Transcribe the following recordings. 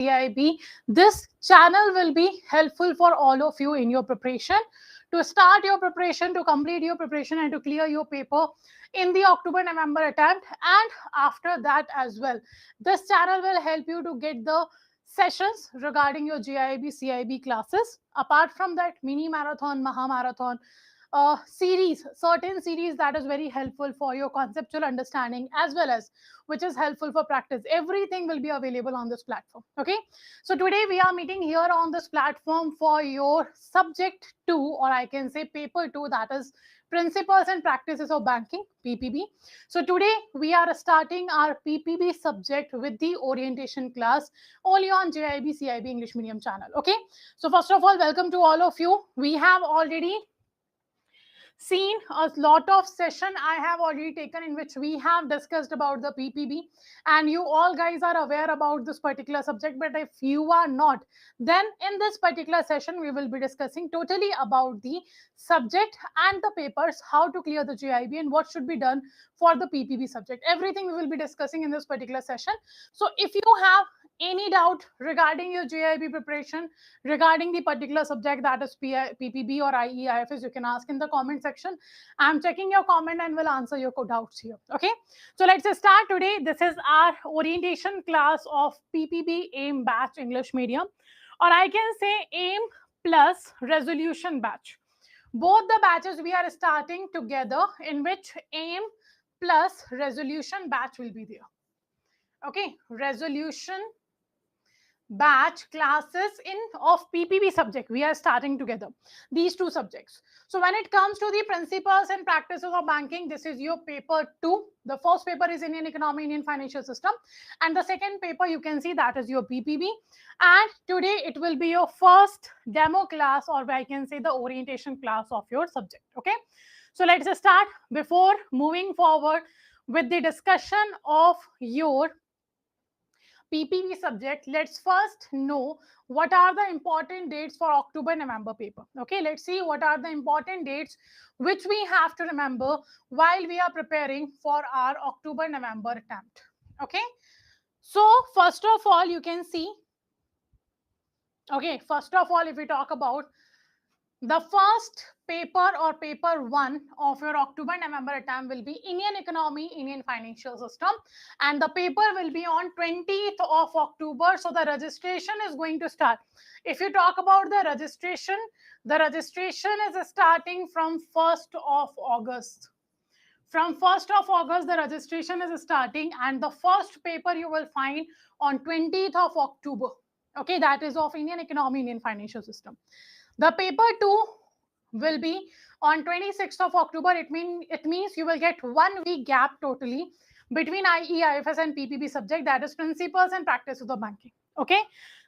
JAIIB. This channel will be helpful for all of you in your preparation, to start your preparation, to complete your preparation, and to clear your paper in the October-November attempt, and after that as well. This channel will help you to get the sessions regarding your JAIIB, CAIIB classes. Apart from that, mini marathon, Maha marathon, series, certain series that is very helpful for your conceptual understanding, as well as which is helpful for practice. Everything will be available on this platform. Okay, so today we are meeting here on this platform for your subject 2, or I can say paper 2, that is Principles and Practices of Banking, PPB. So today we are starting our PPB subject with the orientation class only on JAIIB CAIIB English Medium channel. Okay, so first of all, welcome to all of you. We have already seen a lot of session I have already taken in which we have discussed about the PPB, and you all guys are aware about this particular subject. But if you are not, then in this particular session we will be discussing totally about the subject and the papers, how to clear the JAIIB and what should be done for the PPB subject. Everything we will be discussing in this particular session. So if you have any doubt regarding your JAIIB preparation, regarding the particular subject, that is PPB or IEIFS, you can ask in the comment section. I'm checking your comment and will answer your doubts here. Okay, so let's start today. This is our orientation class of PPB AIM batch English medium, or I can say AIM plus resolution batch. Both the batches we are starting together, in which AIM plus resolution batch will be there. Okay, resolution batch classes of PPB subject we are starting together, these two subjects. So when it comes to the principles and practices of banking, this is your paper 2. The first paper is Indian economy, Indian financial system, and the second paper you can see that is your PPB. And today it will be your first demo class, or I can say the orientation class of your subject. Okay, so let's start. Before moving forward with the discussion of your PPB subject, let's first know what are the important dates for October-November paper. Okay, let's see what are the important dates which we have to remember while we are preparing for our October-November attempt. Okay, so first of all, you can see, okay, first of all, if we talk about the first paper or paper 1 of your October-November attempt will be Indian economy, Indian financial system, and the paper will be on 20th of October. So the registration is going to start. If you talk about the registration is starting from 1st of August. From 1st of August, the registration is starting, and the first paper you will find on 20th of October. Okay, that is of Indian economy, Indian financial system. The paper 2 will be on 26th of October. It means you will get 1 week gap totally between IEIFS and PPB subject, that is principles and practices of banking. Okay,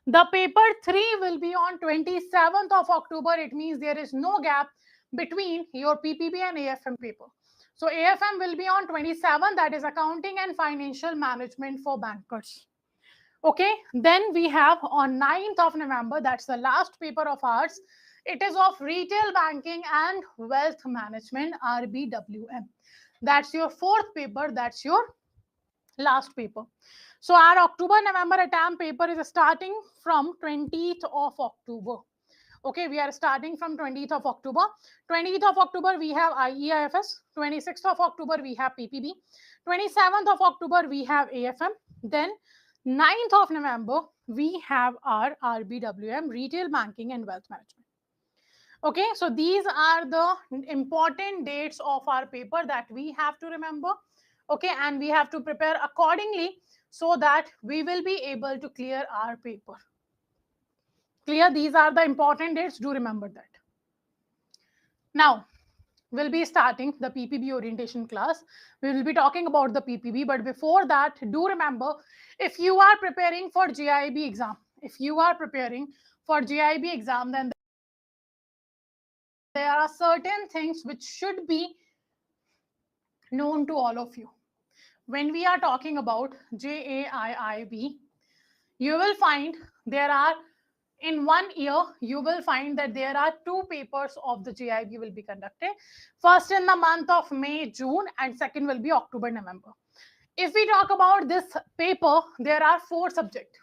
the paper 3 will be on 27th of October. It means there is no gap between your PPB and AFM paper. So AFM will be on 27th, that is accounting and financial management for bankers. Okay, then we have on 9th of November, that's the last paper of ours. It is of retail banking and wealth management, RBWM. That's your 4th paper, that's your last paper. So our October-November attempt paper is starting from 20th of October. Okay, we are starting from 20th of October. 20th of October, we have IEIFS. 26th of October, we have PPB. 27th of October, we have AFM. Then 9th of November, we have our RBWM, Retail Banking and Wealth Management. Okay, so these are the important dates of our paper that we have to remember. Okay, and we have to prepare accordingly so that we will be able to clear our paper. Clear? These are the important dates. Do remember that. Now, we'll be starting the PPB orientation class. We will be talking about the PPB, but before that, do remember, if you are preparing for JAIIB exam, then there are certain things which should be known to all of you. When we are talking about JAIIB, you will find there are, in 1 year, you will find that there are 2 papers of the JAIIB will be conducted. First in the month of May, June, and second will be October, November. If we talk about this paper, there are 4 subjects.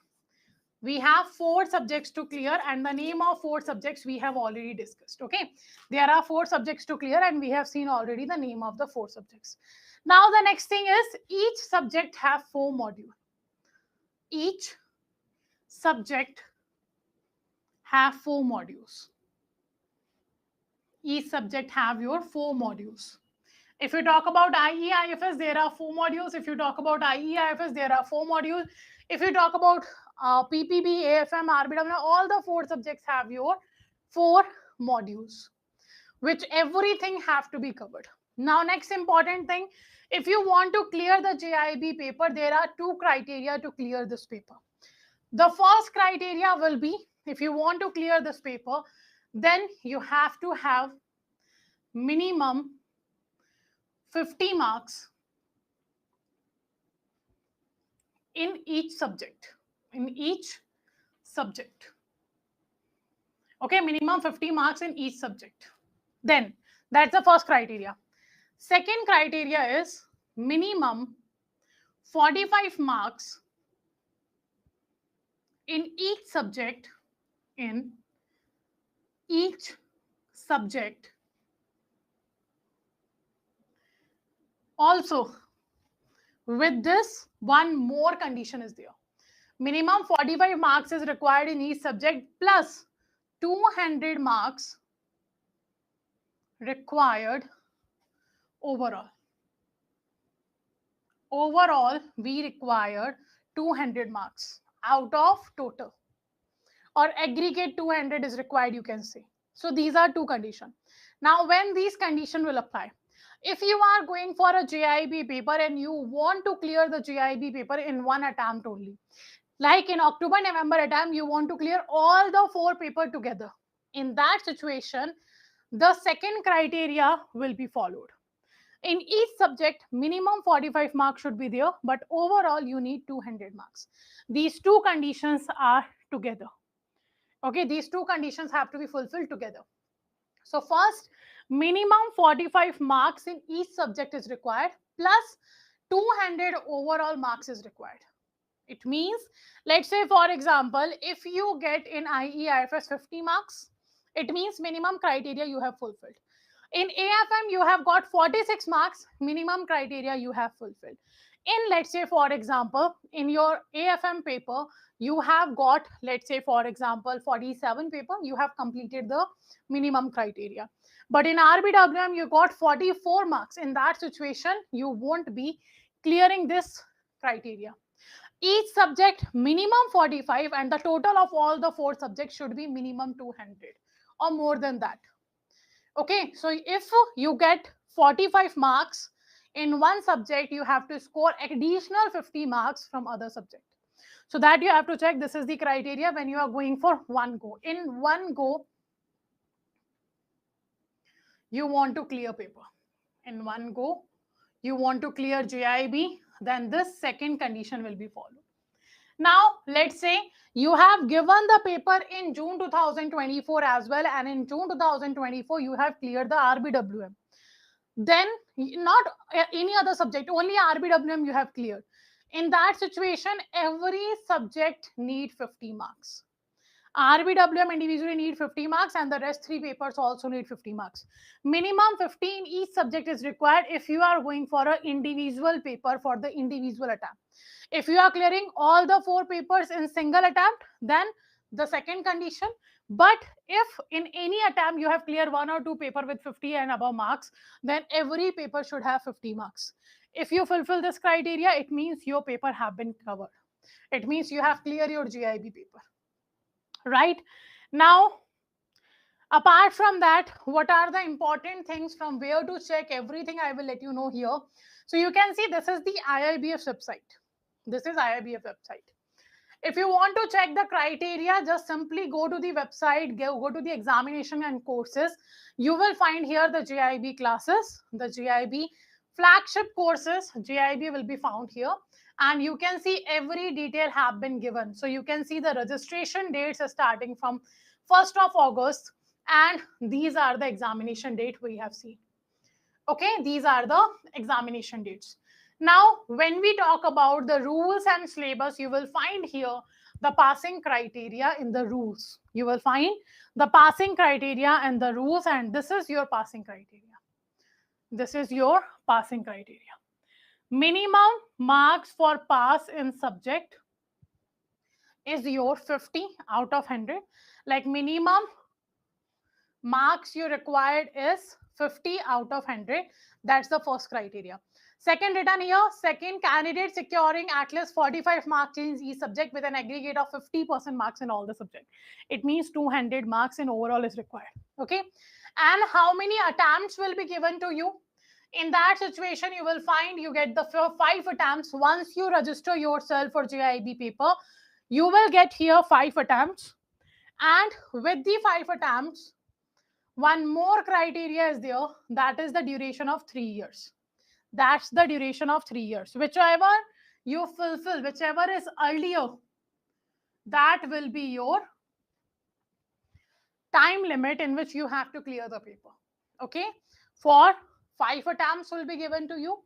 We have 4 subjects to clear, and the name of 4 subjects we have already discussed. Okay, there are 4 subjects to clear, and we have seen already the name of the 4 subjects. Now the next thing is each subject have 4 modules. Each subject have 4 modules. Each subject have your 4 modules. If you talk about IE/IFS, there are 4 modules. If you talk about IE/IFS, there are 4 modules. If you talk about PPB, AFM, RBW, all the 4 subjects have your 4 modules, which everything have to be covered. Now, next important thing, if you want to clear the JAIIB paper, there are 2 criteria to clear this paper. The first criteria will be, if you want to clear this paper, then you have to have minimum 50 marks in each subject. Okay, minimum 50 marks in each subject. Then that's the first criteria. Second criteria is minimum 45 marks in each subject. Also, with this, one more condition is there. Minimum 45 marks is required in each subject, plus 200 marks required overall. Overall, we require 200 marks out of total, or aggregate 200 is required, you can say. So these are 2 conditions. Now, when these conditions will apply, if you are going for a JAIIB paper and you want to clear the JAIIB paper in one attempt only, like in October, November attempt, you want to clear all the 4 papers together. In that situation, the second criteria will be followed. In each subject, minimum 45 marks should be there, but overall you need 200 marks. These 2 conditions are together. Okay, these 2 conditions have to be fulfilled together. So first, minimum 45 marks in each subject is required, plus 200 overall marks is required. It means, let's say for example, if you get in IE/IFS 50 marks, it means minimum criteria you have fulfilled. In AFM, you have got 46 marks, minimum criteria you have fulfilled. In, let's say for example, in your AFM paper, you have got, let's say for example, 47 paper, you have completed the minimum criteria. But in RBWM, you got 44 marks. In that situation, you won't be clearing this criteria. Each subject minimum 45, and the total of all the 4 subjects should be minimum 200 or more than that. Okay, so if you get 45 marks in one subject, you have to score additional 50 marks from other subject. So that you have to check. This is the criteria when you are going for one go. In one go, you want to clear paper. In one go, you want to clear JAIIB, then this second condition will be followed. Now, let's say you have given the paper in June 2024 as well, and in June 2024, you have cleared the RBWM. Then, not any other subject, only RBWM you have cleared. In that situation, every subject need 50 marks. RBWM individually need 50 marks, and the rest 3 papers also need 50 marks. Minimum 50 in each subject is required if you are going for an individual paper for the individual attempt. If you are clearing all the 4 papers in single attempt, then the second condition. But if in any attempt you have cleared 1 or 2 paper with 50 and above marks, then every paper should have 50 marks. If you fulfill this criteria, it means your paper have been covered. It means you have cleared your JAIIB paper. Right? Now, apart from that, what are the important things from where to check everything? I will let you know here. So you can see this is the IIBF website. This is IIBF website. If you want to check the criteria, just simply go to the website, go to the examination and courses. You will find here the JAIIB classes, the JAIIB flagship courses. JAIIB will be found here. And you can see every detail have been given. So you can see the registration dates are starting from 1st of August. And these are the examination date we have seen. Okay, these are the examination dates. Now, when we talk about the rules and syllabus, you will find here the passing criteria in the rules. You will find the passing criteria and the rules, and this is your passing criteria. This is your passing criteria. Minimum marks for pass in subject is your 50 out of 100. Like minimum marks you required is 50 out of 100. That's the first criteria. Second written here, second, candidate securing at least 45 marks in each subject with an aggregate of 50% marks in all the subject. It means 200 marks in overall is required. Okay. And how many attempts will be given to you? In that situation, you will find you get the 5 attempts. Once you register yourself for JAIIB paper, you will get here 5 attempts. And with the 5 attempts, one more criteria is there, that is the duration of 3 years. That's the duration of 3 years. Whichever you fulfill, whichever is earlier, that will be your time limit in which you have to clear the paper. Okay? For 5 attempts will be given to you.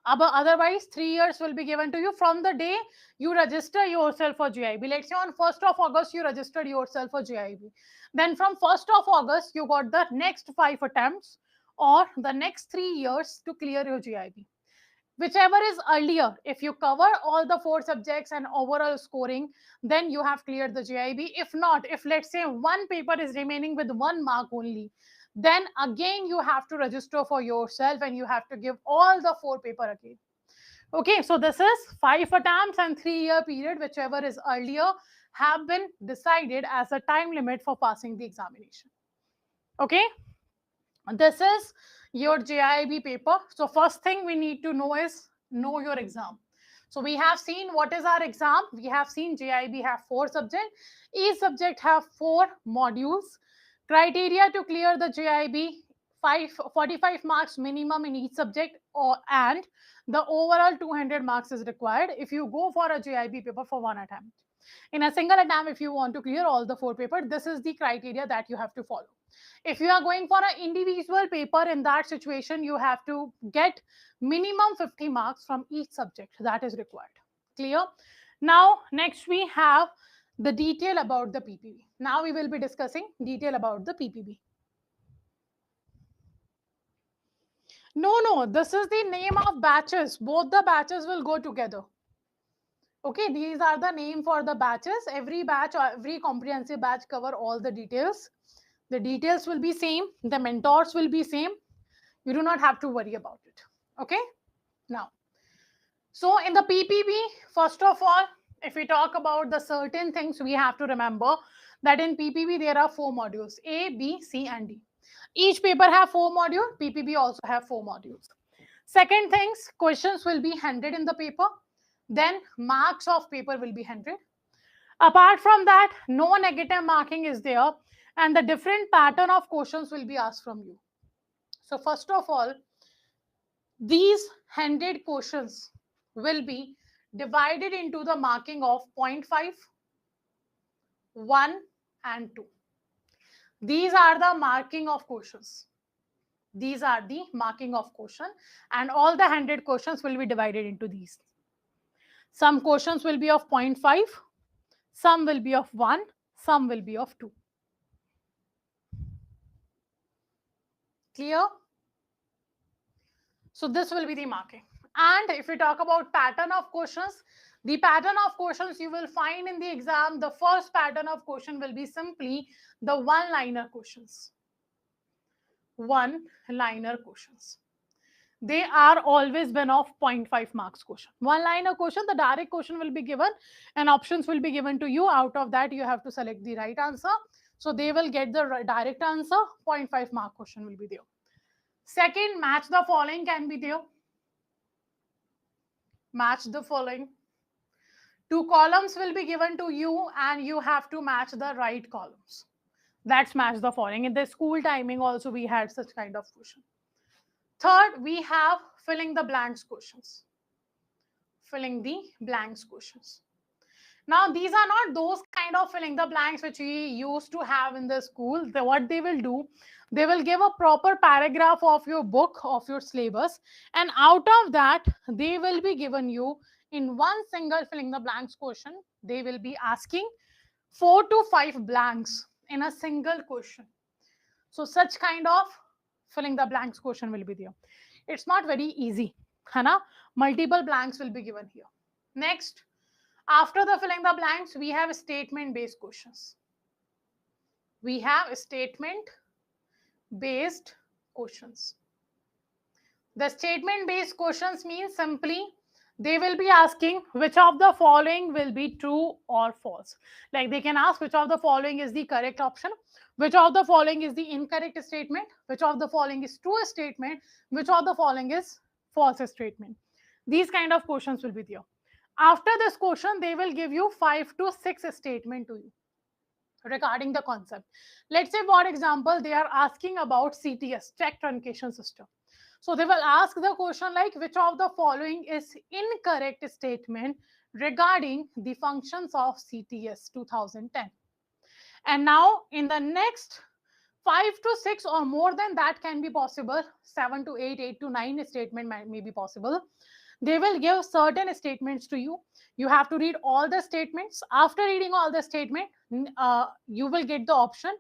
Otherwise, 3 years will be given to you from the day you register yourself for JAIIB. Let's say on 1st of August, you registered yourself for JAIIB. Then from 1st of August, you got the next 5 attempts or the next 3 years to clear your JAIIB. Whichever is earlier, if you cover all the 4 subjects and overall scoring, then you have cleared the JAIIB. If not, if let's say one paper is remaining with 1 mark only, then again you have to register for yourself and you have to give all the 4 paper again. Okay, so this is 5 attempts and 3-year period, whichever is earlier, have been decided as a time limit for passing the examination. Okay, this is your JAIIB paper. So first thing we need to know is know your exam. So we have seen what is our exam. We have seen JAIIB have 4 subjects. Each subject have 4 modules. Criteria to clear the JAIIB, 45 marks minimum in each subject, and the overall 200 marks is required if you go for a JAIIB paper for 1 attempt. In a single attempt, if you want to clear all the 4 papers, this is the criteria that you have to follow. If you are going for an individual paper, in that situation, you have to get minimum 50 marks from each subject that is required. Clear? Now, next we have the detail about the PPB. Now we will be discussing detail about the PPB. No, this is the name of batches. Both the batches will go together. Okay, these are the name for the batches. Every batch or every comprehensive batch cover all the details. The details will be same. The mentors will be same. You do not have to worry about it. Okay, now, so in the PPB, first of all, if we talk about the certain things, we have to remember that in PPB there are 4 modules, A, B, C, and D. Each paper have 4 modules. PPB also have 4 modules. Second things, questions will be 100 in the paper. Then marks of paper will be 100. Apart from that, no negative marking is there, and the different pattern of questions will be asked from you. So first of all, these 100 questions will be divided into the marking of 0.5, 1, and 2. These are the marking of questions. These are the marking of question, and all the 100 questions will be divided into these. Some questions will be of 0.5, some will be of 1, some will be of 2. Clear? So this will be the marking. And if we talk about pattern of questions, the pattern of questions you will find in the exam, the first pattern of question will be simply the one-liner questions. One-liner questions. They are always been of 0.5 marks question. One-liner question, the direct question will be given and options will be given to you. Out of that, you have to select the right answer. So they will get the direct answer. 0.5 mark question will be there. Second, match the following can be there. Match the following. 2 columns will be given to you and you have to match the right columns. That's match the following. In the school timing also we had such kind of question. Third, we have filling the blanks questions. Filling the blanks questions. Now, these are not those kind of filling the blanks which we used to have in the school. What they will do, they will give a proper paragraph of your book, of your syllabus, and out of that, they will be given you in one single filling the blanks question. they will be asking 4 to 5 blanks in a single question. So such kind of filling the blanks question will be there. It's not very easy, है ना? Multiple blanks will be given here. Next, after the filling the blanks, we have statement based questions. We have statement based questions. The statement based questions means simply they will be asking which of the following will be true or false. Like they can ask which of the following is the correct option, which of the following is the incorrect statement, which of the following is true statement, which of the following is false statement. These kind of questions will be there. After this question, they will give you 5 to 6 statement to you regarding the concept. Let's say, for example, they are asking about CTS, check truncation system. So they will ask the question like which of the following is incorrect statement regarding the functions of CTS 2010. And now in the next 5 to 6 or more than that can be possible, 7 to 8, 8 to 9 statement may be possible. They will give certain statements to you. You have to read all the statements. After reading all the statement, you will get the option.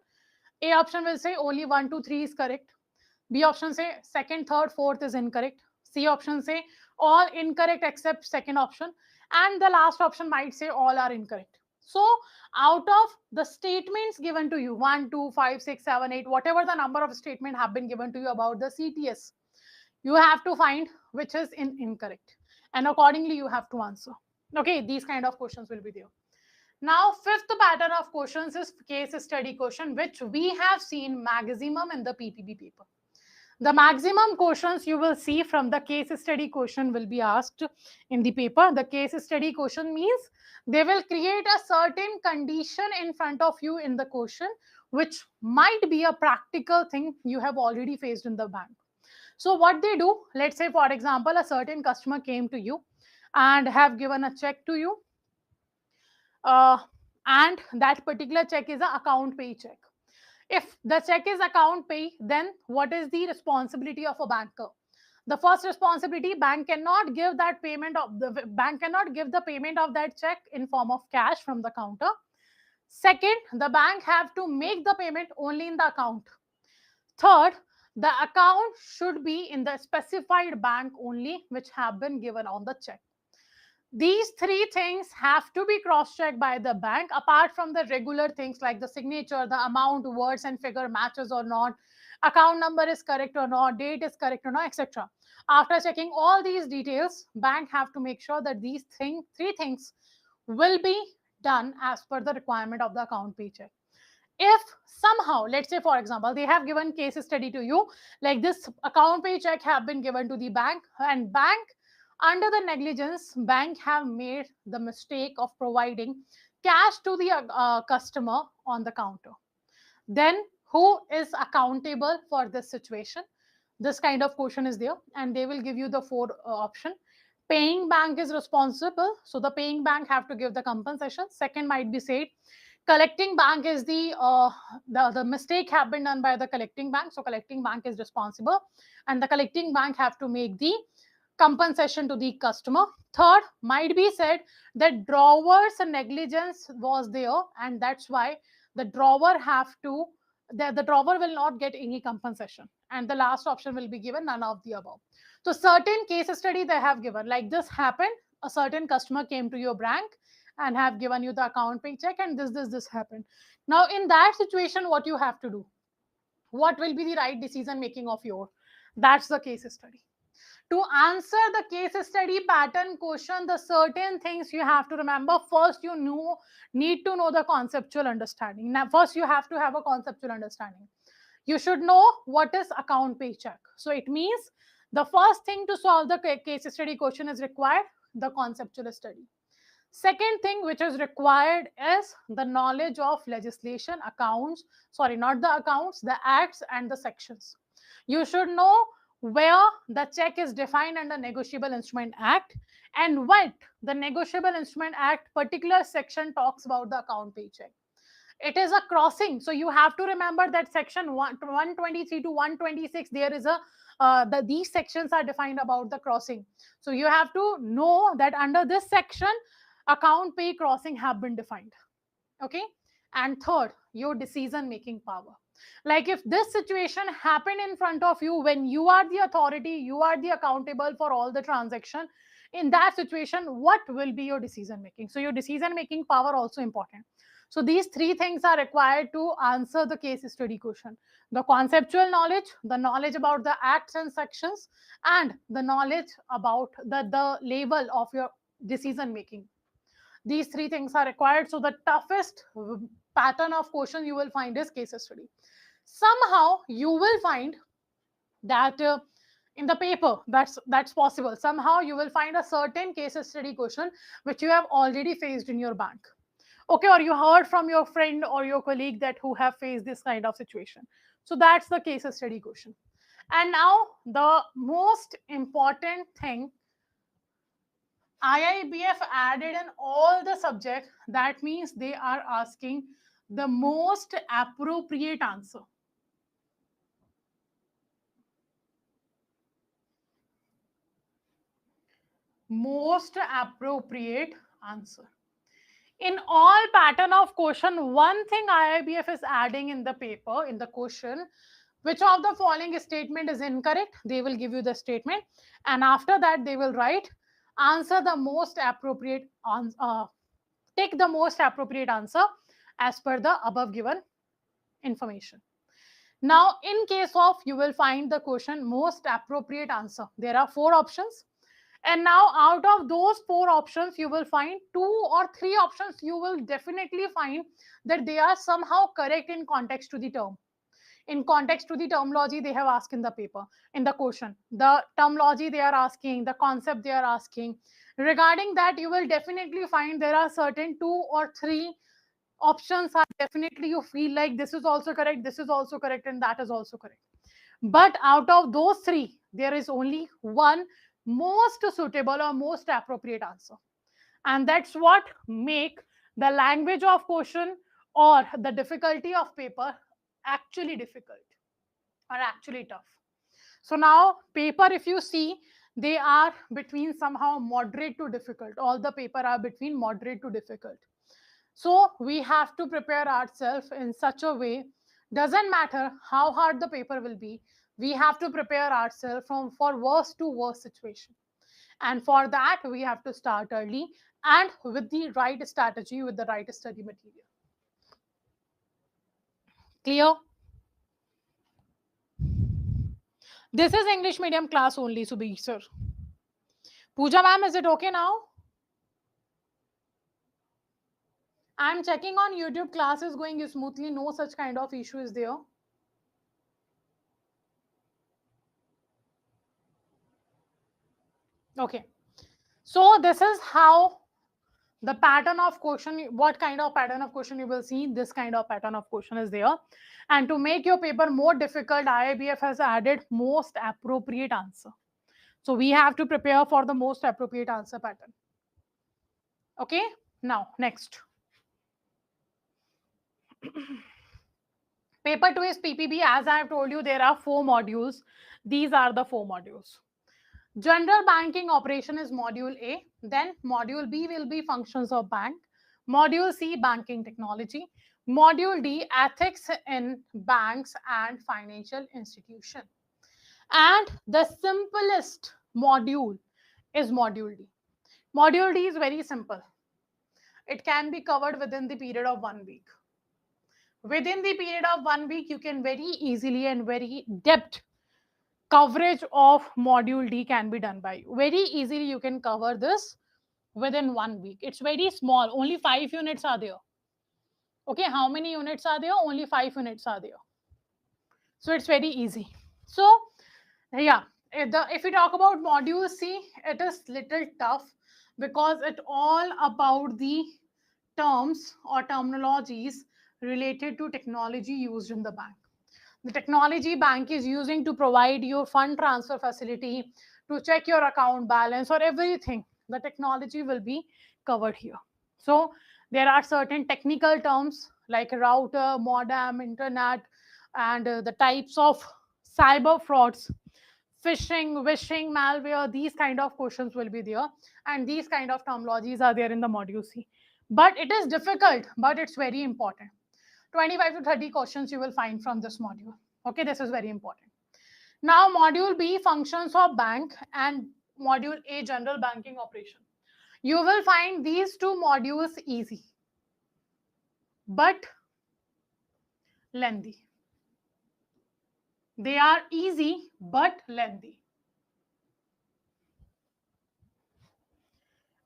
A option will say only 1, 2, 3 is correct. B option say second, third, fourth is incorrect. C option say all incorrect except second option. And the last option might say all are incorrect. So out of the statements given to you, 1, 2, 5, 6, 7, 8, whatever the number of statements have been given to you about the CTS, you have to find which is incorrect. And accordingly, you have to answer. Okay, these kind of questions will be there. Now, fifth pattern of questions is case study question, which we have seen maximum in the PPB paper. The maximum questions you will see from the case study question will be asked in the paper. The case study question means they will create a certain condition in front of you in the question, which might be a practical thing you have already faced in the bank. So what they do, let's say, for example, a certain customer came to you and have given a check to you. And that particular check is an account pay check. If the check is account pay, then what is the responsibility of a banker? The first responsibility, bank cannot give that payment of the bank cannot give the payment of that check in form of cash from the counter. Second, the bank have to make the payment only in the account. Third, the account should be in the specified bank only, which have been given on the check. These three things have to be cross-checked by the bank, apart from the regular things like the signature, the amount, words and figure matches or not, account number is correct or not, date is correct or not, etc. After checking all these details, bank have to make sure that these three things will be done as per the requirement of the account pay check. If somehow, let's say, for example, they have given case study to you, like this account pay check have been given to the bank, and bank, under the negligence, bank have made the mistake of providing cash to the customer on the counter. Then who is accountable for this situation? This kind of question is there, and they will give you the four option. Paying bank is responsible, so the paying bank have to give the compensation. Second might be said, collecting bank is the mistake have been done by the collecting bank, so collecting bank is responsible, and the collecting bank have to make the compensation to the customer. Third might be said that drawer's negligence was there, and that's why the drawer have to the drawer will not get any compensation. And the last option will be given none of the above. So certain case study they have given, like this happened, a certain customer came to your bank and have given you the account pay check, and this happened. Now in that situation, what you have to do, what will be the right decision making of your, that's the case study. To answer the case study pattern question, the certain things you have to remember. First, you need to know the conceptual understanding. Now, first you have to have a conceptual understanding. You should know what is account pay check. So it means the first thing to solve the case study question is required the conceptual study. Second thing which is required is the knowledge of legislation, accounts, sorry, not the accounts, the acts and the sections. You should know where the check is defined under Negotiable Instrument Act, and what the Negotiable Instrument Act particular section talks about the account pay check. It is a crossing, so you have to remember that section 123 to 126, there is a these sections are defined about the crossing. So you have to know that under this section, account pay crossing have been defined. Okay. And third, your decision making power. Like if this situation happened in front of you, when you are the authority, you are the accountable for all the transaction, in that situation what will be your decision making? So your decision making power also important. So these three things are required to answer the case study question: the conceptual knowledge, the knowledge about the acts and sections, and the knowledge about the level of your decision making. These three things are required. So the toughest pattern of question you will find is case study. Somehow you will find that in the paper, that's possible. Somehow you will find a certain case study question which you have already faced in your bank. Okay, or you heard from your friend or your colleague that who have faced this kind of situation. So that's the case study question. And now the most important thing, IIBF added in all the subjects. That means they are asking the most appropriate answer. Most appropriate answer. In all pattern of question, one thing IIBF is adding in the paper, in the question, which of the following statement is incorrect? They will give you the statement, and after that they will write answer the most appropriate take the most appropriate answer as per the above given information. Now, in case of, you will find the question most appropriate answer. There are 4 options. And now out of those 4 options, you will find 2 or 3 options. You will definitely find that they are somehow correct in context to the term. In context to the terminology they have asked in the paper, in the question. The terminology they are asking, the concept they are asking. Regarding that, you will definitely find there are certain 2 or 3 options are definitely you feel like this is also correct, this is also correct, and that is also correct. But out of those 3, there is only one most suitable or most appropriate answer. And that's what make the language of question or the difficulty of paper actually difficult or actually tough. So now paper, if you see, they are between somehow moderate to difficult. All the paper are between moderate to difficult. So we have to prepare ourselves in such a way, doesn't matter how hard the paper will be, we have to prepare ourselves for worst to worst situation. And for that, we have to start early and with the right strategy, with the right study material. Clear? This is English medium class only, Subhi sir. Pooja ma'am, is it okay now? I'm checking on YouTube, class is going smoothly, no such kind of issue is there. Okay. So this is how the pattern of question, what kind of pattern of question you will see, this kind of pattern of question is there. And to make your paper more difficult, IIBF has added most appropriate answer. So we have to prepare for the most appropriate answer pattern. Okay, now next. Paper 2 is PPB. As I have told you, there are 4 modules. These are the 4 modules. General banking operation is module A. Then module B will be functions of bank. Module C, banking technology. Module D, ethics in banks and financial institution. And the simplest module is module D. Module D is very simple. It can be covered within the period of 1 week. Within the period of 1 week, you can very easily and very depth coverage of module D can be done by you. Very easily you can cover this within 1 week. It's very small, only 5 units are there. Okay, how many units are there? Only 5 units are there. So it's very easy. So yeah, if we talk about module C, it is little tough because it's all about the terms or terminologies related to technology used in the bank. The technology bank is using to provide your fund transfer facility, to check your account balance or everything. The technology will be covered here. So there are certain technical terms like router, modem, internet, and the types of cyber frauds. phishing, wishing, malware, these kind of questions will be there, and these kind of terminologies are there in the module C. But it is difficult, but it's very important. 25 to 30 questions you will find from this module. Okay, this is very important. Now, module B, functions of bank, and module A, general banking operation. You will find these two modules easy, but lengthy. They are easy, but lengthy.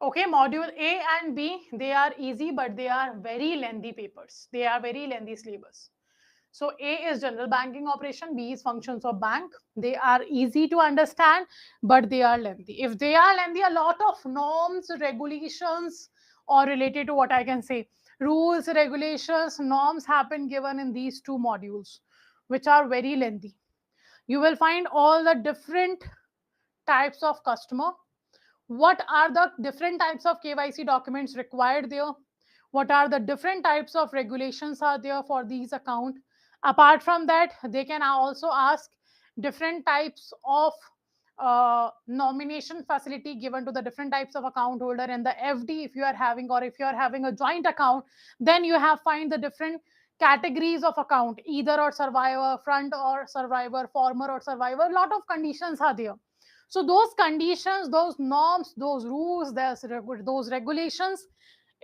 Okay, module A and B, they are easy, but they are very lengthy papers. They are very lengthy syllabus. So A is general banking operation, B is functions of bank. They are easy to understand, but they are lengthy. If they are lengthy, a lot of norms, regulations, or related to what I can say, rules, regulations, norms have been given in these two modules, which are very lengthy. You will find all the different types of customer. What are the different types of KYC documents required there? What are the different types of regulations are there for these account? Apart from that, they can also ask different types of nomination facility given to the different types of account holder and the FD if you are having, or if you are having a joint account, then you have find the different categories of account, either or survivor, front or survivor, former or survivor. A lot of conditions are there. So those conditions, those norms, those rules, those regulations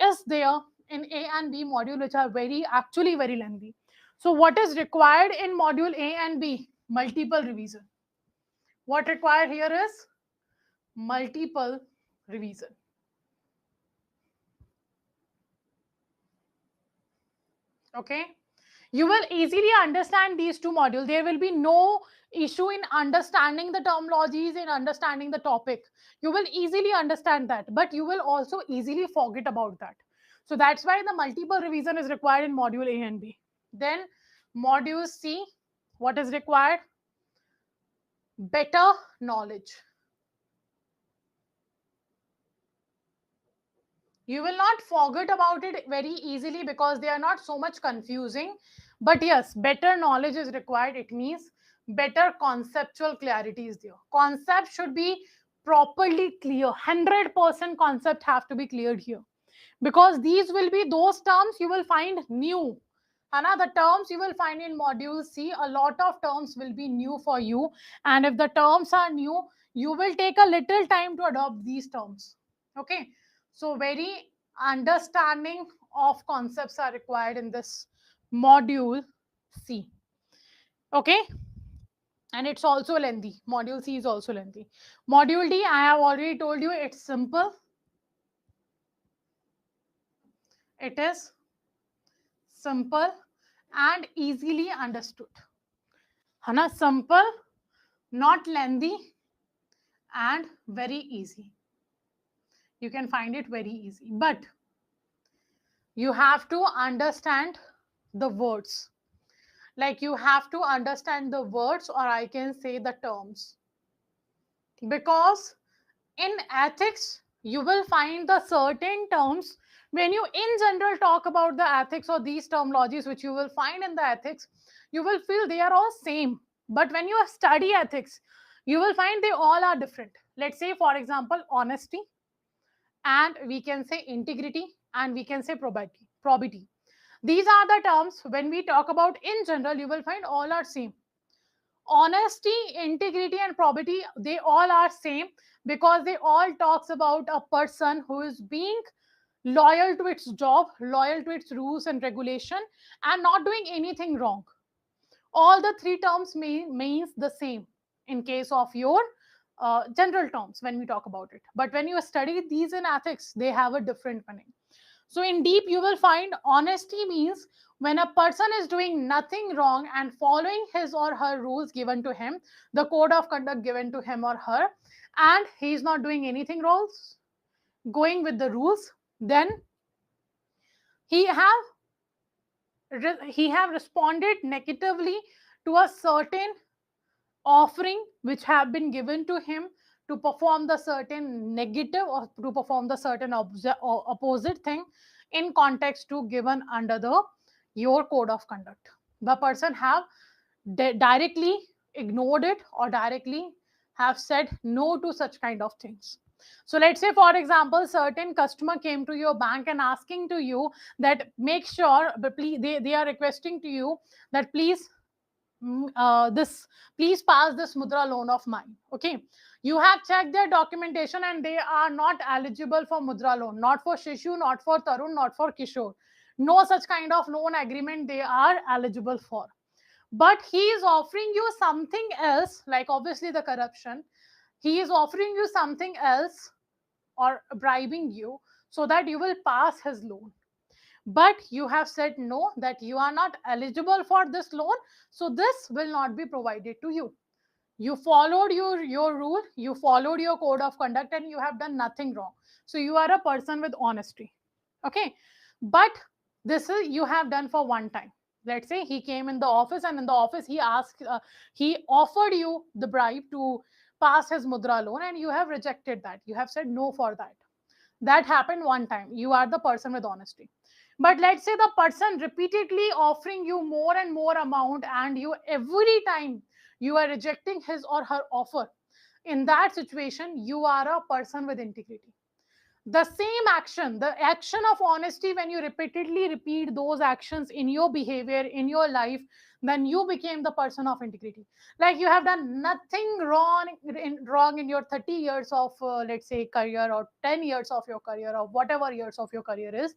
is there in A and B module, which are actually very lengthy. So what is required in module A and B? Multiple revision. What required here is multiple revision. Okay. You will easily understand these two modules. There will be no issue in understanding the terminologies, in understanding the topic. You will easily understand that, but you will also easily forget about that. So that's why the multiple revision is required in module A and B. Then module C, what is required? Better knowledge. You will not forget about it very easily because they are not so much confusing. But yes, better knowledge is required. It means better conceptual clarity is there. Concept should be properly clear. 100% concept have to be cleared here, because these will be those terms you will find new. The terms you will find in module C, a lot of terms will be new for you. And if the terms are new, you will take a little time to adopt these terms. Okay. So very understanding of concepts are required in this module C. Okay. And it's also lengthy. Module C is also lengthy. Module D, I have already told you, it's simple. It is simple and easily understood. Hana, simple, not lengthy, and very easy. You can find it very easy, but you have to understand the words. Like you have to understand the words, or I can say the terms. Because in ethics, you will find the certain terms. When you in general talk about the ethics or these terminologies which you will find in the ethics, you will feel they are all same. But when you study ethics, you will find they all are different. Let's say, for example, honesty, and we can say integrity, and we can say probity. These are the terms when we talk about in general, you will find all are same. Honesty, integrity, and probity, they all are same, because they all talks about a person who is being loyal to its job, loyal to its rules and regulation, and not doing anything wrong. All the three terms means the same in case of your general terms when we talk about it. But when you study these in ethics, they have a different meaning. So in deep, you will find honesty means when a person is doing nothing wrong and following his or her rules given to him, the code of conduct given to him or her, and he is not doing anything wrong, going with the rules, then he have responded negatively to a certain offering which have been given to him to perform the certain negative or to perform the certain opposite thing in context to given under the your code of conduct. The person have directly ignored it or directly have said no to such kind of things. So let's say, for example, certain customer came to your bank and asking to you that make sure, but please, they are requesting to you that please please pass this mudra loan of mine. Okay, you have checked their documentation and they are not eligible for mudra loan, not for Shishu, not for Tarun, not for Kishore. No such kind of loan agreement they are eligible for. But he is offering you something else, like obviously the corruption. He is offering you something else or bribing you so that you will pass his loan. But you have said no, that you are not eligible for this loan, so this will not be provided to you. You followed your rule, you followed your code of conduct, and you have done nothing wrong. So you are a person with honesty. Okay, but this is you have done for one time. Let's say he came in the office, and in the office he asked, he offered you the bribe to pass his mudra loan, and you have rejected that. You have said no for that. That happened one time. You are the person with honesty. But let's say the person repeatedly offering you more and more amount, and you every time you are rejecting his or her offer. In that situation, you are a person with integrity. The same action, the action of honesty, when you repeatedly repeat those actions in your behavior, in your life, then you became the person of integrity. Like you have done nothing wrong in your 30 years of, let's say, career, or 10 years of your career, or whatever years of your career is.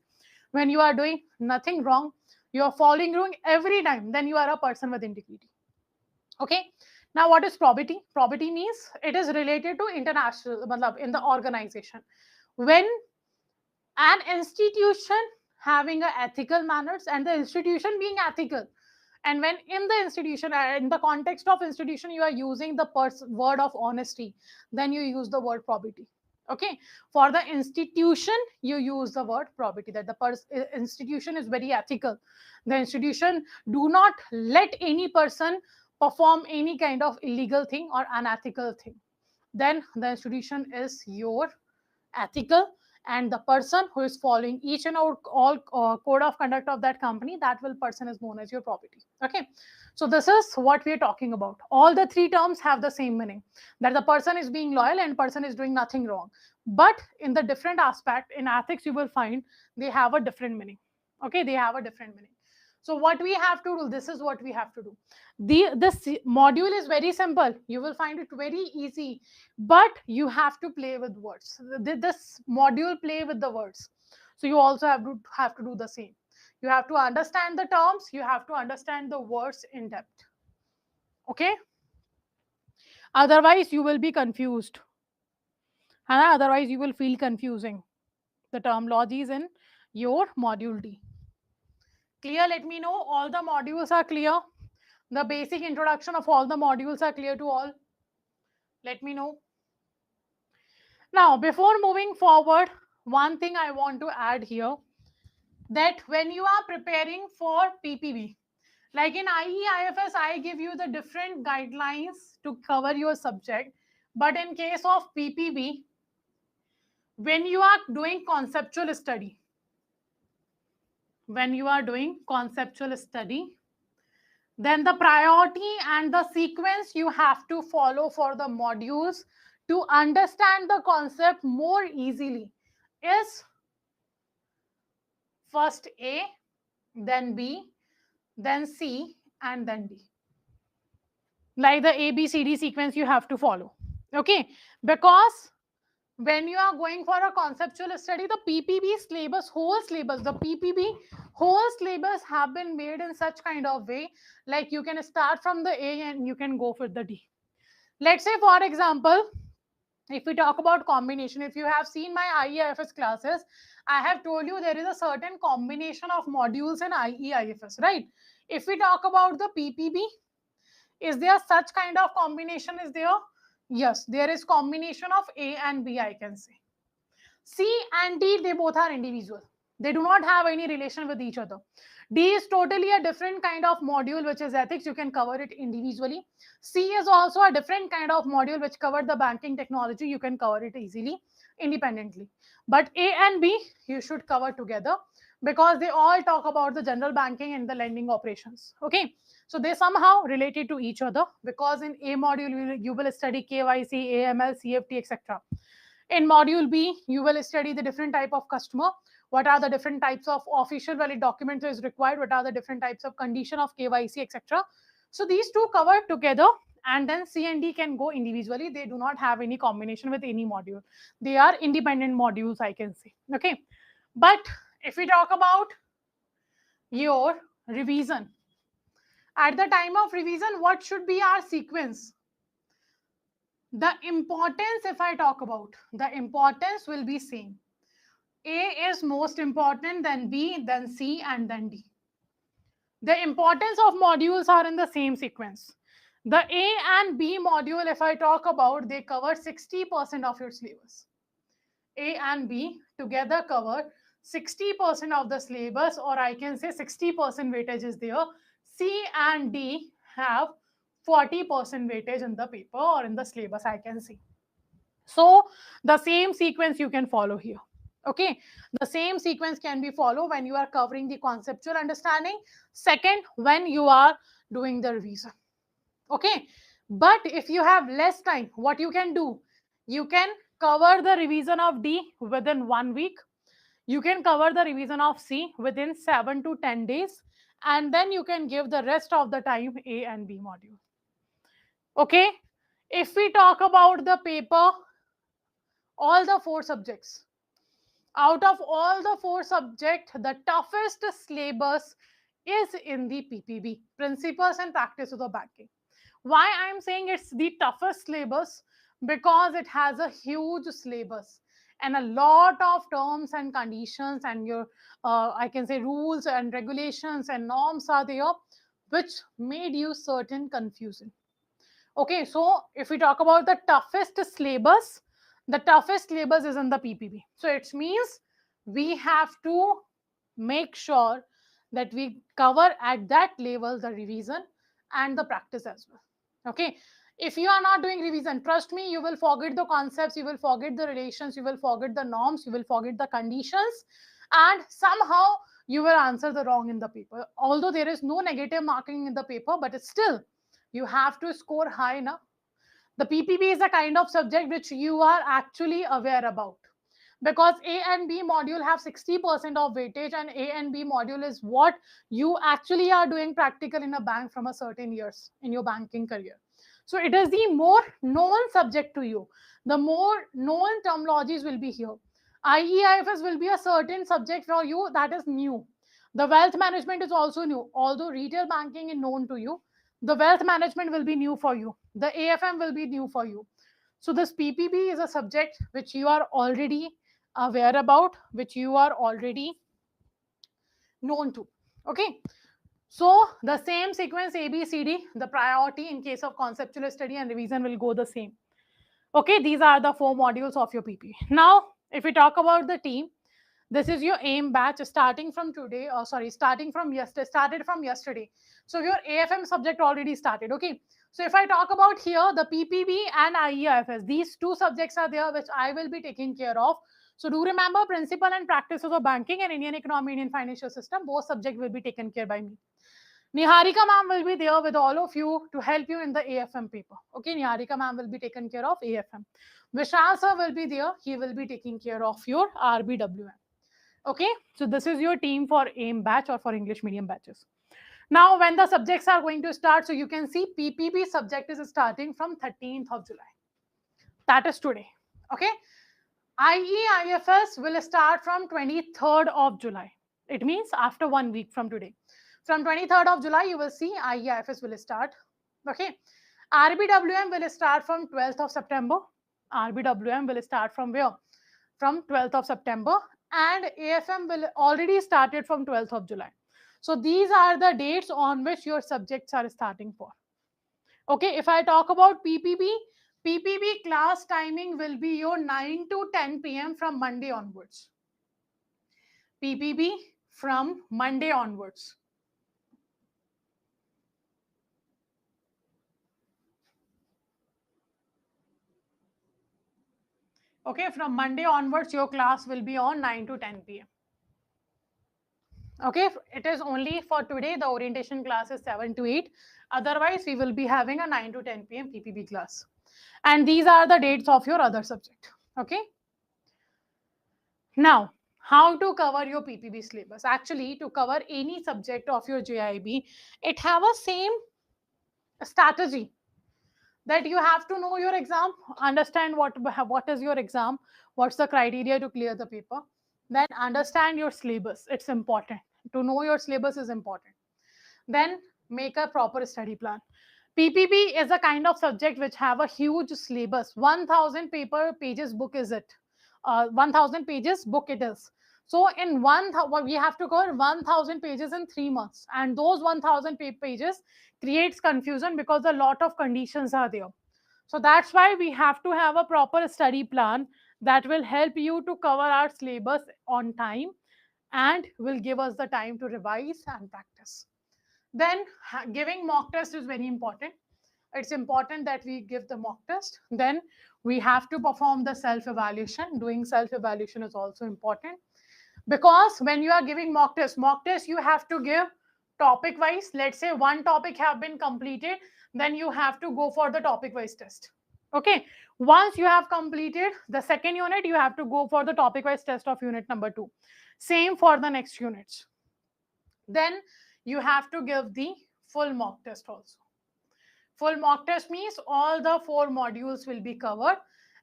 When you are doing nothing wrong, you are following wrong every time, then you are a person with integrity. Okay, now what is probity? Probity means it is related to international, in the organization. When an institution having a ethical manners, and the institution being ethical, and when in the institution, in the context of institution, you are using the word of honesty, then you use the word probity. Okay, for the institution you use the word probity, that the institution is very ethical. The institution do not let any person perform any kind of illegal thing or unethical thing. Then the institution is your ethical, and the person who is following each and all code of conduct of that company, that will person is known as your property. Okay, so this is what we are talking about. All the three terms have the same meaning, that the person is being loyal and person is doing nothing wrong. But in the different aspect in ethics, you will find they have a different meaning. Okay, they have a different meaning. So what we have to do, this is what we have to do. This module is very simple. You will find it very easy, but you have to play with words. This module play with the words. So you also have to do the same. You have to understand the terms. You have to understand the words in depth. Okay? Otherwise, you will be confused. And otherwise, you will feel confusing. The terminologies in your module D. Clear? Let me know all the modules are clear. The basic introduction of all the modules are clear to all. Let me know. Now, before moving forward, one thing I want to add here, that when you are preparing for PPB, like in IEIFS, I give you the different guidelines to cover your subject. But in case of PPB, when you are doing conceptual study, then the priority and the sequence you have to follow for the modules to understand the concept more easily is first A, then B, then C, and then D. Like the ABCD sequence you have to follow. Okay, because when you are going for a conceptual study, the PPB syllabus, the PPB whole syllabus have been made in such kind of way, like you can start from the A and you can go for the D. Let's say, for example, if we talk about combination, if you have seen my IEIFS classes, I have told you there is a certain combination of modules in IEIFS, right? If we talk about the PPB, is there such kind of combination is there? Yes, there is combination of A and B, I can say. C and D, they both are individual. They do not have any relation with each other. D is totally a different kind of module, which is ethics. You can cover it individually. C is also a different kind of module, which covered the banking technology. You can cover it easily, independently. But A and B, you should cover together. because they all talk about the general banking and the lending operations. Okay, so they somehow related to each other, because in A module you will study KYC, AML, CFT, etc. In module B, you will study the different type of customer, what are the different types of official valid documents is required, what are the different types of condition of KYC, etc. So these two covered together, and then C and D can go individually. They do not have any combination with any module. They are independent modules, I can say. Okay, but if we talk about your revision, at the time of revision, what should be our sequence? The importance, if I talk about, the importance will be same. A is most important, then B, then C, and then D. The importance of modules are in the same sequence. The A and B module, if I talk about, they cover 60% of your syllabus. A and B together cover 60% of the syllabus, or I can say 60% weightage is there. C and D have 40% weightage in the paper or in the syllabus, I can see. So the same sequence you can follow here. Okay, the same sequence can be followed when you are covering the conceptual understanding. Second, when you are doing the revision. Okay, but if you have less time, what you can do? You can cover the revision of D within 1 week. You can cover the revision of C within 7 to 10 days, and then you can give the rest of the time A and B module. Okay, if we talk about the paper, all the 4 subjects, out of all the 4 subjects, the toughest syllabus is in the PPB, Principles and Practice of the Banking. Why I'm saying it's the toughest syllabus? Because it has a huge syllabus and a lot of terms and conditions, and your I can say rules and regulations and norms are there, which made you certain confusion. Okay, so if we talk about the toughest syllabus, the toughest syllabus is in the PPB. So it means we have to make sure that we cover at that level the revision and the practice as well. Okay, if you are not doing revision, trust me, you will forget the concepts, you will forget the relations, you will forget the norms, you will forget the conditions, and somehow you will answer the wrong in the paper. Although there is no negative marking in the paper, but it's still you have to score high enough. The PPB is a kind of subject which you are actually aware about, because A and B module have 60% of weightage, and A and B module is what you actually are doing practical in a bank from a certain years in your banking career. So it is the more known subject to you. The more known terminologies will be here. IEIFS will be a certain subject for you that is new. The wealth management is also new. Although retail banking is known to you, the wealth management will be new for you. The AFM will be new for you. So this PPB is a subject which you are already aware about, which you are already known to. Okay, so the same sequence A, B, C, D, the priority in case of conceptual study and revision will go the same. Okay, these are the 4 modules of your PPB. Now, if we talk about the team, this is your AIM batch starting from today, or starting from yesterday, started from yesterday. So your AFM subject already started. Okay, so if I talk about here, the PPB and IEIFS, these 2 subjects are there which I will be taking care of. So do remember, principle and practices of banking and Indian economy, Indian financial system, both subjects will be taken care by me. Niharika ma'am will be there with all of you to help you in the AFM paper. Okay, Niharika ma'am will be taken care of AFM. Vishal sir will be there. He will be taking care of your RBWM. Okay, so this is your team for AIM batch or for English medium batches. Now, when the subjects are going to start, so you can see PPB subject is starting from 13th of July. That is today. Okay, IEIFS will start from 23rd of July. It means after 1 week from today. From 23rd of July, you will see IEIFS will start. Okay, RBWM will start from 12th of September. RBWM will start from where? From 12th of September, and AFM will already started from 12th of July. So these are the dates on which your subjects are starting for. Okay, if I talk about PPB class timing will be your 9 to 10 p.m. from Monday onwards. PPB from Monday onwards. Okay, from Monday onwards, your class will be on 9 to 10 p.m. Okay, it is only for today. The orientation class is 7 to 8. Otherwise, we will be having a 9 to 10 p.m. PPB class. And these are the dates of your other subject. Okay. Now, how to cover your PPB syllabus? Actually, to cover any subject of your JAIIB, it have a same strategy that you have to know your exam, understand what is your exam, what's the criteria to clear the paper, then understand your syllabus. It's important to know your syllabus is important. Then make a proper study plan. PPB is a kind of subject which have a huge syllabus. 1000 pages book is it. 1000 pages book it is. So in we have to cover 1000 pages in 3 months, and those 1000 pages creates confusion because a lot of conditions are there. So that's why we have to have a proper study plan that will help you to cover our syllabus on time and will give us the time to revise and practice. Then giving mock test is very important. It's important that we give the mock test. Then we have to perform the self-evaluation. Doing self-evaluation is also important, because when you are giving mock test, you have to give topic wise. Let's say one topic have been completed, then you have to go for the topic wise test. Okay, once you have completed the second unit, you have to go for the topic wise test of unit number 2. Same for the next units. Then you have to give the full mock test also. Full mock test means all the 4 modules will be covered,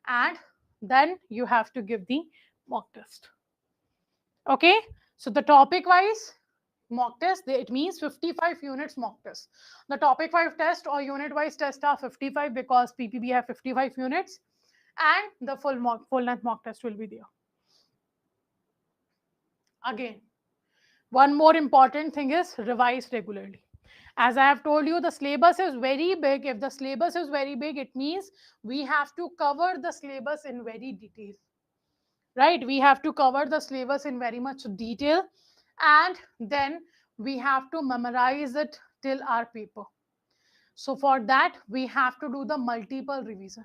and then you have to give the mock test. Okay, so the topic wise mock test, it means 55 units mock test. The topic wise test or unit wise test are 55 because PPB have 55 units, and the full length mock test will be there. Again, one more important thing is revise regularly. As I have told you, the syllabus is very big. If the syllabus is very big, it means we have to cover the syllabus in very detail. Right? We have to cover the syllabus in very much detail, and then we have to memorize it till our paper. So for that, we have to do the multiple revision.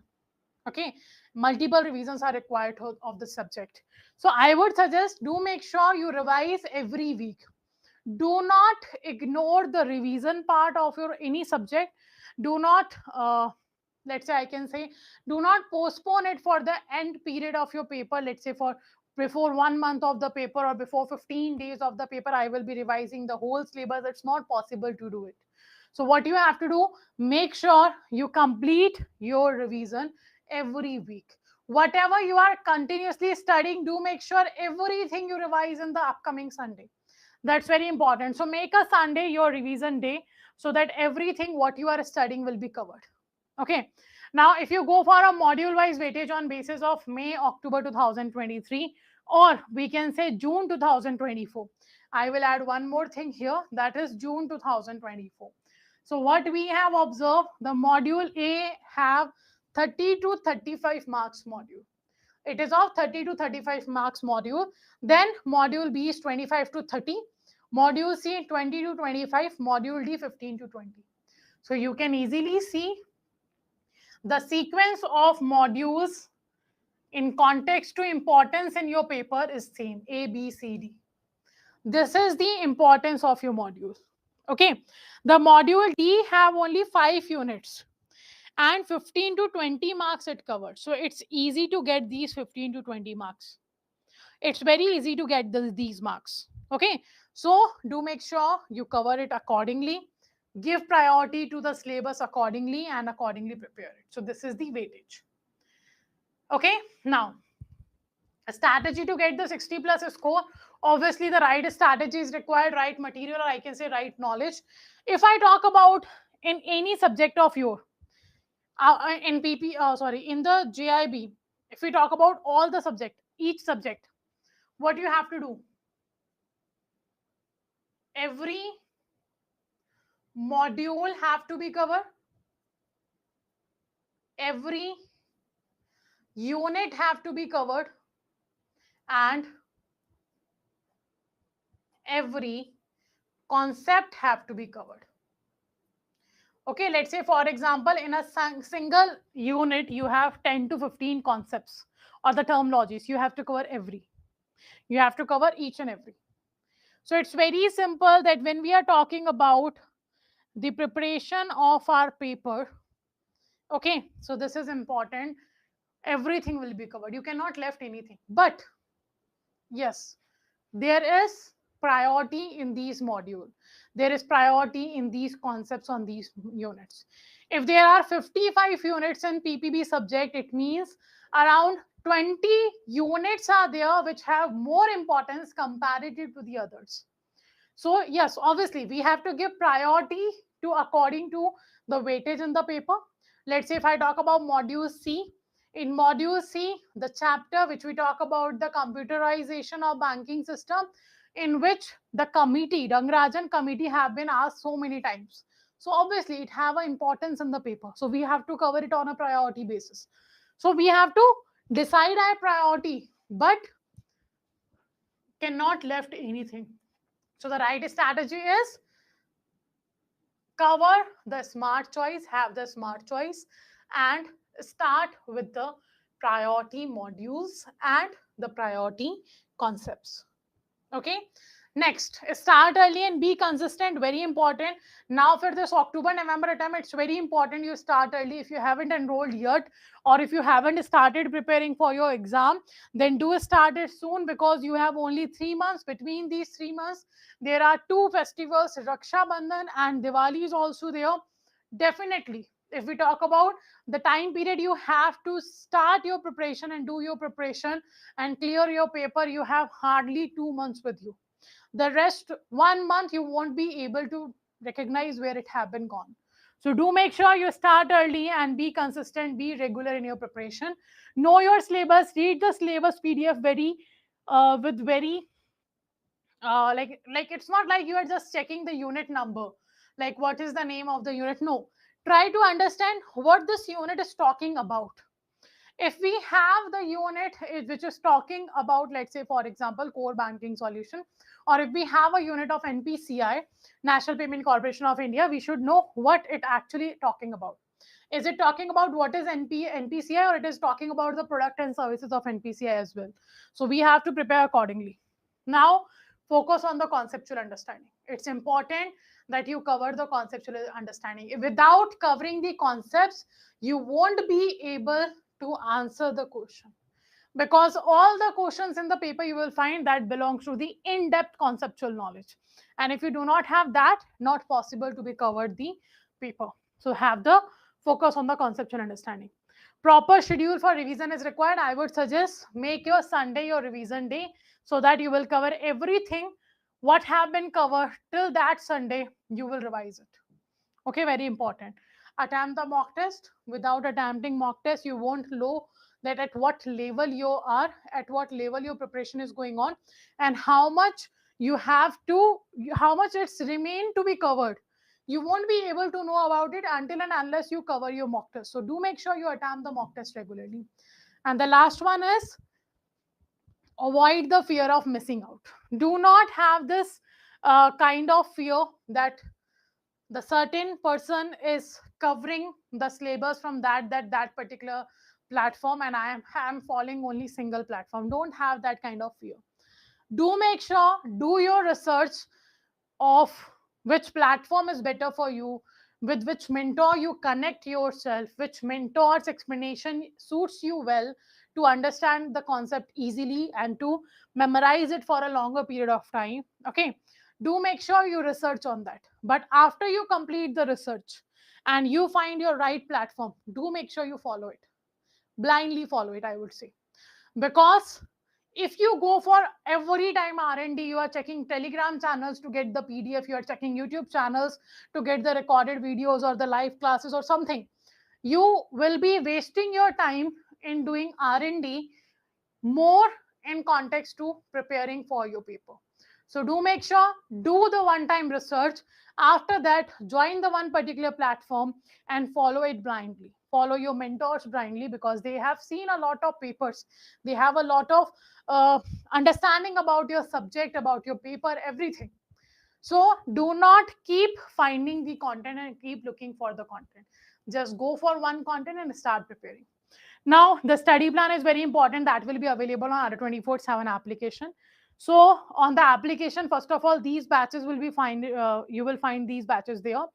Okay, multiple revisions are required of the subject. So I would suggest, do make sure you revise every week. Do not ignore the revision part of your any subject. Do not let's say, I can say, do not postpone it for the end period of your paper. Let's say for before 1 month of the paper or before 15 days of the paper, I will be revising the whole syllabus. It's not possible to do it. So what you have to do, make sure you complete your revision every week. Whatever you are continuously studying, do make sure everything you revise in the upcoming Sunday. That's very important. So make a Sunday your revision day, so that everything what you are studying will be covered. Okay. Now, if you go for a module-wise weightage on basis of May, October 2023, or we can say June 2024, I will add one more thing here, that is June 2024. So what we have observed, the module A have 30 to 35 marks module. It is of 30 to 35 marks module. Then module B is 25 to 30. Module C 20 to 25. Module D 15 to 20. So you can easily see the sequence of modules in context to importance in your paper is same, A, B, C, D. This is the importance of your modules. Okay. The module D have only 5 units and 15 to 20 marks it covered. So it's easy to get these 15 to 20 marks. It's very easy to get these marks. Okay. So do make sure you cover it accordingly. Give priority to the syllabus accordingly and accordingly prepare it. So this is the weightage. Okay. Now, a strategy to get the 60 plus score. Obviously, the right strategy is required, right material, or I can say right knowledge. If I talk about in any subject of your, in the JAIIB, if we talk about all the subject, each subject, what you have to do? Every module have to be covered. Every unit have to be covered. And every concept have to be covered. Okay, let's say for example, in a single unit, you have 10 to 15 concepts or the terminologies. You have to cover every. You have to cover each and every. So it's very simple that when we are talking about the preparation of our paper, okay, so this is important. Everything will be covered. You cannot left anything. But yes, there is priority in these module. There is priority in these concepts on these units. If there are 55 units in PPB subject, it means around 20 units are there which have more importance comparative to the others. So yes, obviously we have to give priority to according to the weightage in the paper. Let's say if I talk about module C, in module C, the chapter which we talk about the computerization of banking system, in which the committee, Rangarajan committee, have been asked so many times. So obviously it have an importance in the paper. So we have to cover it on a priority basis. So we have to decide our priority, but cannot left anything. So the right strategy is cover the smart choice, have the smart choice, and start with the priority modules and the priority concepts. Okay. Next, start early and be consistent. Very important. Now for this October November attempt, it's very important you start early. If you haven't enrolled yet, or if you haven't started preparing for your exam, then do start it soon, because you have only 3 months. Between these 3 months, there are two festivals, Raksha Bandhan and Diwali is also there. Definitely, if we talk about the time period you have to start your preparation and do your preparation and clear your paper, you have hardly 2 months with you. The rest 1 month you won't be able to recognize where it have been gone. So do make sure you start early and be consistent, be regular in your preparation. Know your syllabus, read the syllabus PDF very with very like it's not like you are just checking the unit number, like what is the name of the unit. No, try to understand what this unit is talking about. If we have the unit which is talking about, let's say for example, core banking solution, or if we have a unit of NPCI, National Payment Corporation of India, we should know what it actually talking about. Is it talking about what is NPCI, or it is talking about the product and services of NPCI as well? So we have to prepare accordingly. Now focus on the conceptual understanding. It's important that you cover the conceptual understanding. Without covering the concepts, you won't be able to answer the question, because all the questions in the paper you will find that belongs to the in-depth conceptual knowledge, and if you do not have that, not possible to be covered the paper. So have the focus on the conceptual understanding. Proper schedule for revision is required. I would suggest make your Sunday your revision day, so that you will cover everything what have been covered till that Sunday. You will revise it. Okay, very important. Attempt the mock test. Without attempting mock test, you won't know that at what level you are, at what level your preparation is going on, and how much you have to, how much it's remain to be covered. You won't be able to know about it until and unless you cover your mock test. So do make sure you attempt the mock test regularly. And the last one is avoid the fear of missing out. Do not have this kind of fear that the certain person is covering the syllabus from that particular platform, and I am following only single platform. Don't have that kind of fear. Do make sure, do your research of which platform is better for you, with which mentor you connect yourself, which mentor's explanation suits you well to understand the concept easily and to memorize it for a longer period of time. Okay, do make sure you research on that. But after you complete the research and you find your right platform, do make sure you follow it. Blindly follow it, I would say. Because if you go for every time R&D, you are checking Telegram channels to get the PDF, you are checking YouTube channels to get the recorded videos or the live classes or something, you will be wasting your time in doing R&D more in context to preparing for your paper. So do make sure, do the one time research. After that, join the one particular platform and follow it blindly. Follow your mentors blindly, because they have seen a lot of papers. They have a lot of understanding about your subject, about your paper, everything. So do not keep finding the content and keep looking for the content. Just go for one content and start preparing. Now, the study plan is very important. That will be available on our 24/7 application. So on the application, first of all, these batches will be you will find these batches there.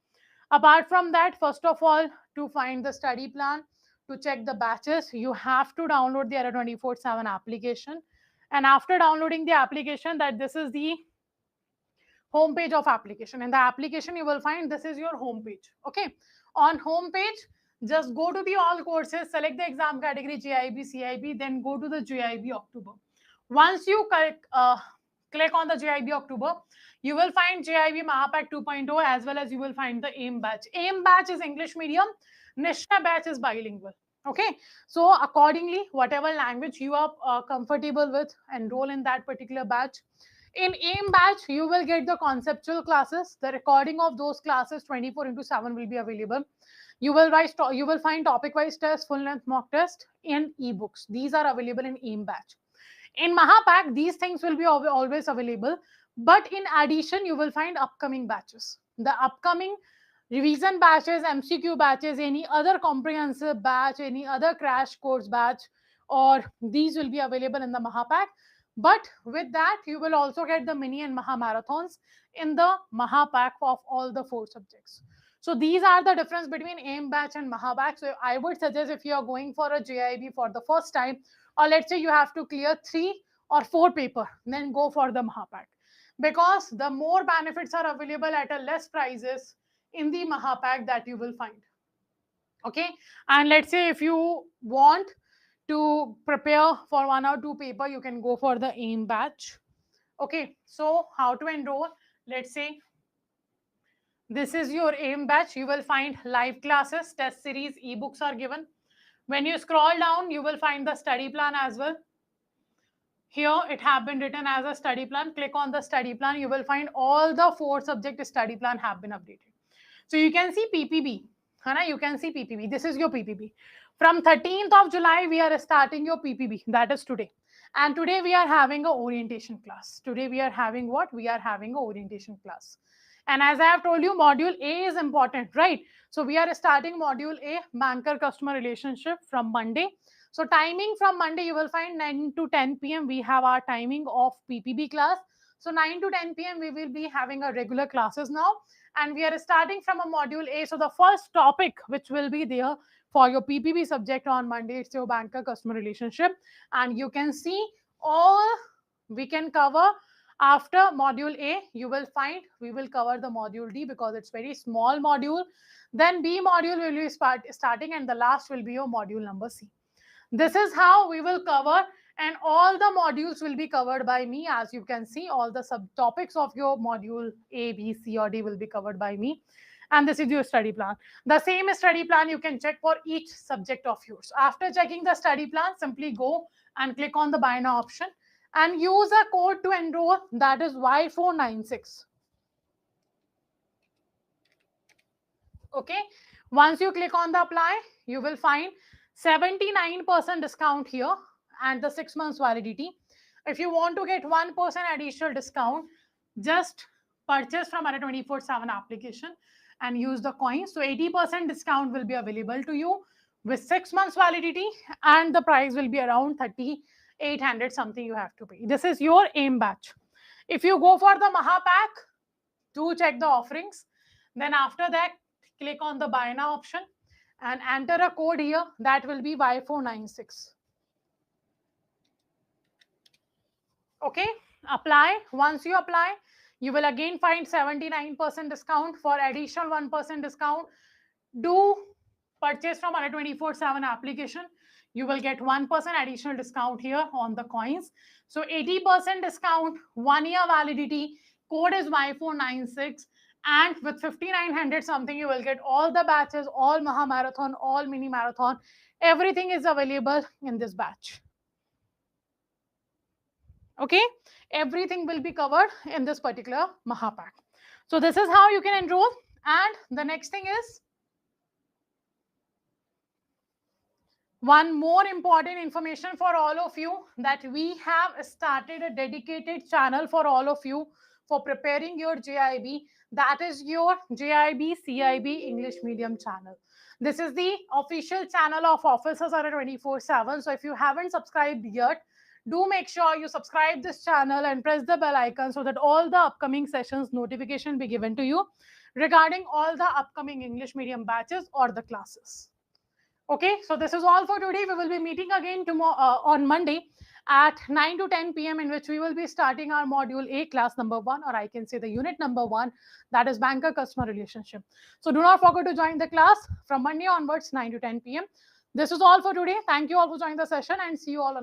Apart from that, first of all, to find the study plan, to check the batches, you have to download the Adda 24/7 application. And after downloading the application, that this is the home page of application. In the application, you will find this is your home page. Okay. On home page, just go to the all courses, select the exam category JAIIB, CAIIB, then go to the JAIIB October. Once you click on the JAIIB October, you will find JAIIB Mahapack 2.0 as well as you will find the AIM batch. AIM batch is English medium, Nishna batch is bilingual. Okay, so accordingly, whatever language you are comfortable with, enroll in that particular batch. In AIM batch, you will get the conceptual classes. The recording of those classes 24/7 will be available. You will find topic-wise test, full-length mock test, and ebooks. These are available in AIM batch. In Mahapack, these things will be always available. But in addition, you will find upcoming batches. The upcoming revision batches, MCQ batches, any other comprehensive batch, any other crash course batch, or these will be available in the Mahapack. But with that, you will also get the mini and Maha marathons in the Mahapack of all the 4 subjects. So these are the difference between AIM batch and Mahapack. So I would suggest if you are going for a JAIIB for the first time, or let's say you have to clear 3 or 4 paper, then go for the Mahapack. Because the more benefits are available at a less prices in the Mahapack that you will find. Okay, and let's say if you want to prepare for 1 or 2 paper, you can go for the AIM batch. Okay, so how to enroll? Let's say this is your AIM batch. You will find live classes, test series, ebooks are given. When you scroll down, you will find the study plan as well. Here it have been written as a study plan. Click on the study plan. You will find all the 4 subject study plan have been updated. So you can see PPB. You can see PPB. This is your PPB. From 13th of July, we are starting your PPB. That is today. And today we are having an orientation class. Today we are having what? We are having an orientation class. And as I have told you, module A is important, right? So we are starting module A, banker-customer relationship from Monday. So timing from Monday, you will find 9 to 10 p.m. We have our timing of PPB class. So 9 to 10 p.m. we will be having a regular classes now. And we are starting from a module A. So the first topic which will be there for your PPB subject on Monday, it's your banker-customer relationship. And you can see all we can cover. After module A, you will find we will cover the module D because it's very small module. Then B module will be starting and the last will be your module number C. This is how we will cover, and all the modules will be covered by me. As you can see, all the subtopics of your module A, B, C, or D will be covered by me. And this is your study plan. The same study plan you can check for each subject of yours. After checking the study plan, simply go and click on the buy now option and use a code to enroll, that is Y496. Okay, once you click on the apply, you will find 79% discount here and the 6 months validity. If you want to get 1% additional discount, just purchase from Adda 24/7 application and use the coins. So 80% discount will be available to you with 6 months validity, and the price will be around 3,800 something you have to pay. This is your AIM batch. If you go for the Mahapack, do check the offerings. Then after that, click on the buy now option and enter a code here that will be Y496. Okay, apply. Once you apply, you will again find 79% discount. For additional 1% discount, do purchase from Adda 24/7 application. You will get 1% additional discount here on the coins. So 80% discount, 1 year validity, code is Y496. And with 5,900 something, you will get all the batches, all Maha Marathon, all mini marathon. Everything is available in this batch. Okay, everything will be covered in this particular Mahapack. So this is how you can enroll. And the next thing is one more important information for all of you, that we have started a dedicated channel for all of you for preparing your JAIIB. That is your JAIIB CAIIB English Medium channel. This is the official channel of Officers Adda 24/7. So if you haven't subscribed yet, do make sure you subscribe this channel and press the bell icon so that all the upcoming sessions notification be given to you regarding all the upcoming English medium batches or the classes. Okay, so this is all for today. We will be meeting again tomorrow on Monday at 9 to 10 p.m. in which we will be starting our module A, class number 1, or I can say the unit number 1, that is banker customer relationship. So do not forget to join the class from Monday onwards, 9 to 10 p.m. This is all for today. Thank you all for joining the session and see you all.